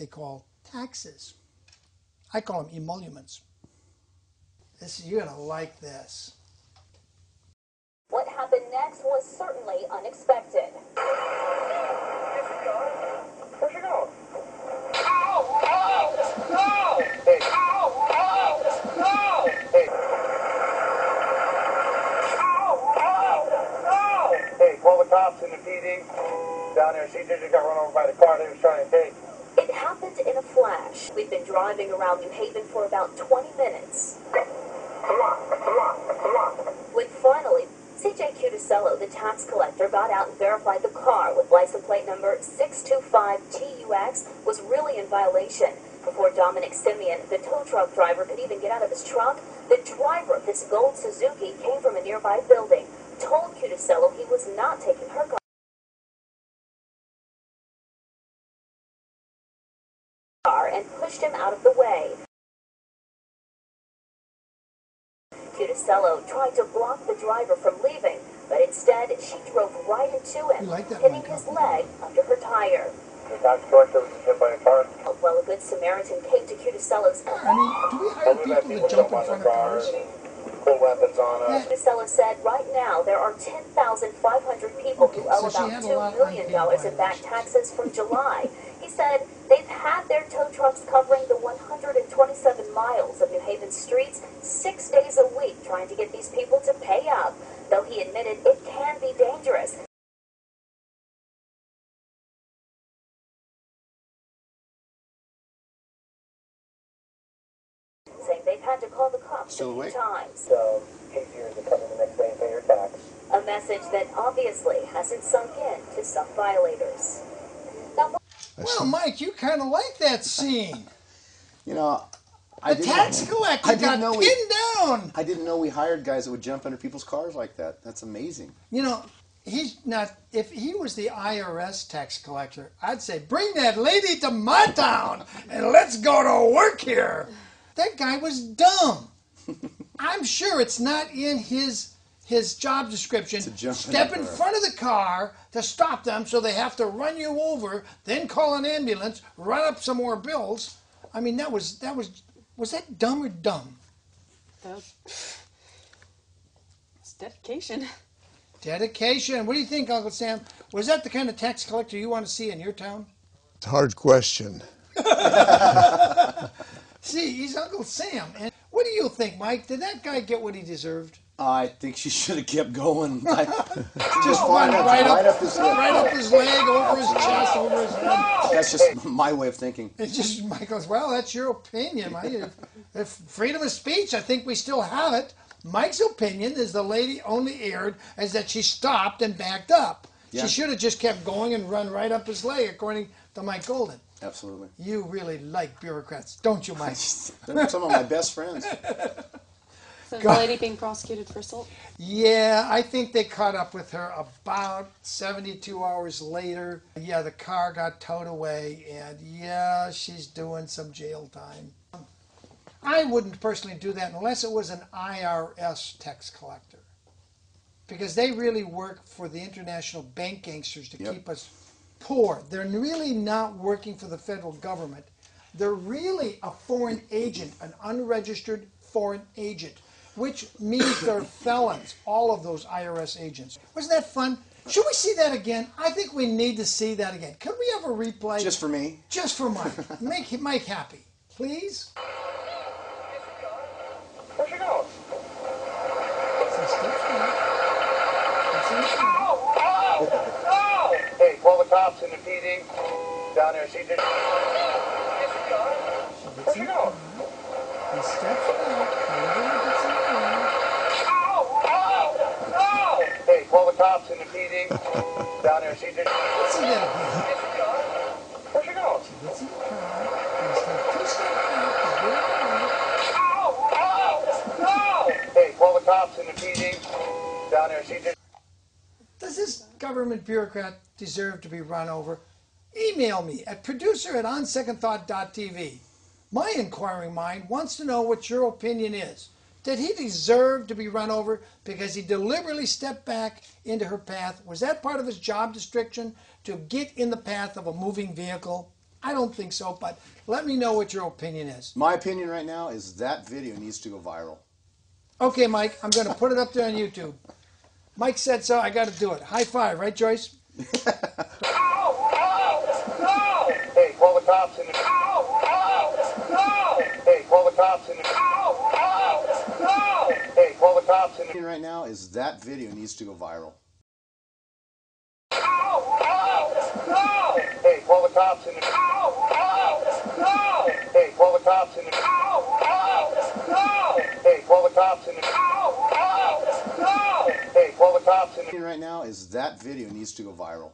they call taxes. I call them emoluments. You're going to like this. What happened next was certainly unexpected. Where's she going? Ow! Ow! Ow! Hey! Ow! Ow! Ow! Hey! Ow! Ow! Ow! Hey, call the cops in the PD down there. She just got run over by the car they was trying to take. It happened in a flash. We've been driving around New Haven for about 20 minutes. Come on. When finally, CJ Cuticello, the tax collector, got out and verified the car with license plate number 625TUX was really in violation. Before Dominic Simeon, the tow truck driver, could even get out of his truck, the driver of this gold Suzuki came from a nearby building, told Cuticello he was not taking her car, and pushed him out of the way. Cuticello tried to block the driver from leaving, but instead she drove right into him, hitting his leg under her tire. The tax collector was hit by a car. Well, a good Samaritan came to Cuticello's I mean, do we hire people to jump in front of cars? Pull weapons on us. Cuticello said right now there are 10,500 people who owe about $2 million in back taxes from July. He said they've had their tow trucks covering the 127 miles of New Haven streets 6 days a week trying to get these people to pay up, though he admitted it can be dangerous. Saying they've had to call the cops a few times. So, easier to come in the next day and pay your tax. A message that obviously hasn't sunk in to some violators. Now, well, Mike, you kind of like that scene. You know, the tax collector got pinned down. I didn't know we hired guys that would jump under people's cars like that. That's amazing. You know, he's not. If he was the IRS tax collector, I'd say, bring that lady to my town and let's go to work here. That guy was dumb. I'm sure it's not in his job description. Step in front of the car to stop them so they have to run you over, then call an ambulance, run up some more bills. I mean, was that dumb or dumb? It's dedication. Dedication. What do you think, Uncle Sam? Was that the kind of tax collector you want to see in your town? It's a hard question. See, he's Uncle Sam. And what do you think, Mike? Did that guy get what he deserved? I think she should have kept going. Just right up his leg, over his chest, over his head. That's just my way of thinking. It's just Michael's. Well, that's your opinion, Mike. If freedom of speech, I think we still have it. Mike's opinion is the lady only erred as that she stopped and backed up. Yeah. She should have just kept going and run right up his leg, according to Mike Golden. Absolutely. You really like bureaucrats, don't you, Mike? They're some of my best friends. So the lady being prosecuted for assault? Yeah, I think they caught up with her about 72 hours later. Yeah, the car got towed away, and yeah, she's doing some jail time. I wouldn't personally do that unless it was an IRS tax collector, because they really work for the international bank gangsters to keep us poor. They're really not working for the federal government. They're really a foreign agent, an unregistered foreign agent, which means they're felons, all of those IRS agents. Wasn't that fun? Should we see that again? I think we need to see that again. Could we have a replay? Just for me? Just for Mike. Make Mike happy, please. Where's she going? Ow! Hey, call the cops in the PD down there. She just... Where's she going? He steps back. Ow! Hey, call the cops in the PD down there. She just... Let's see that again. Where's she going? She gets in the car. And steps 2 steps back. Ow! Hey, call the cops in the PD down there. She just... Does this government bureaucrat deserve to be run over? Email me at producer@onsecondthought.tv. My inquiring mind wants to know what your opinion is. Did he deserve to be run over because he deliberately stepped back into her path? Was that part of his job description, to get in the path of a moving vehicle? I don't think so, but let me know what your opinion is. My opinion right now is that video needs to go viral. Okay, Mike, I'm going to put it up there on YouTube. Mike said so. I got to do it. High five, right, Joyce? Hey, call the cops in the... Hey, call the cops in the... Hey, call the cops in the... Right now is that video needs to go viral. Hey, call the cops in the... Hey, call the cops in the... Hey, call the cops in the... Hey, call the cops in the... Right now is that video needs to go viral.